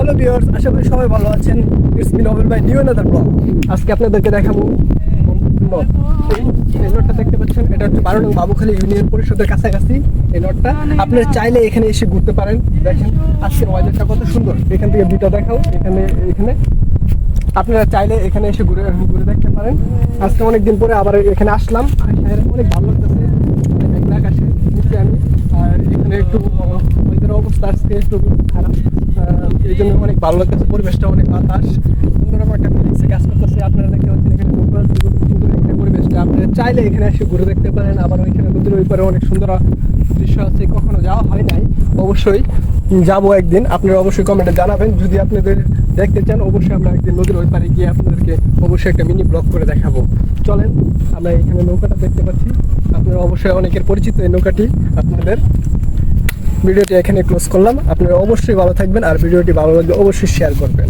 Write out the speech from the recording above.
Hello viewers, আশা করি সবাই ভালো আছেন। It's me Novel by new another blog. আজকে আপনাদেরকে দেখাবো নট। এই নটটা দেখতে পাচ্ছেন, এটা হচ্ছে 12 নং বাবুখালী ইউনিয়ন পরিষদের কাছাকাছি। এই নটটা আপনারা চাইলে এখানে এসে ঘুরতে পারেন। দেখেন আজকের ওয়েদারটা কত সুন্দর। এখান থেকে ভিউটা দেখাও। এখানে আপনারা চাইলে এখানে এসে ঘুরে ঘুরে দেখতে পারেন। আজকে অনেকদিন পরে আবার এখানে আসলাম, অনেক ভালো লাগতেছে। মেঘলা আকাশে নিচে আমি, আর এখানে একটু ওয়েদারের অবস্থা আজকে একটু খারাপ, এই জন্য অনেক ভালো লাগতেছে। পরিবেশটা অনেক বাতাস, সুন্দরম একটা ফিলিংসে কাজ করতেছে। আপনারা দেখতে পাচ্ছেন এখানে সুন্দর একটা পরিবেশটা, আপনারা চাইলে এখানে এসে ঘুরে দেখতে পারেন। আবার ওইখানে নদীর ওই পারে অনেক সুন্দর দৃশ্য আছে, কখনো যাওয়া হয় নাই, অবশ্যই যাবো একদিন। আপনারা অবশ্যই কমেন্টে জানাবেন যদি আপনাদের দেখতে চান। অবশ্যই আমরা একদিন নদীর ওই পারে গিয়ে আপনাদেরকে অবশ্যই একটা মিনি ব্লগ করে দেখাবো। চলেন, আমরা এখানে নৌকাটা দেখতে পাচ্ছি, আপনারা অবশ্যই অনেকের পরিচিত এই নৌকাটি। আপনাদের ভিডিওটি এখানে ক্লোজ করলাম। আপনারা অবশ্যই ভালো থাকবেন, আর ভিডিওটি ভালো লাগলে অবশ্যই শেয়ার করবেন।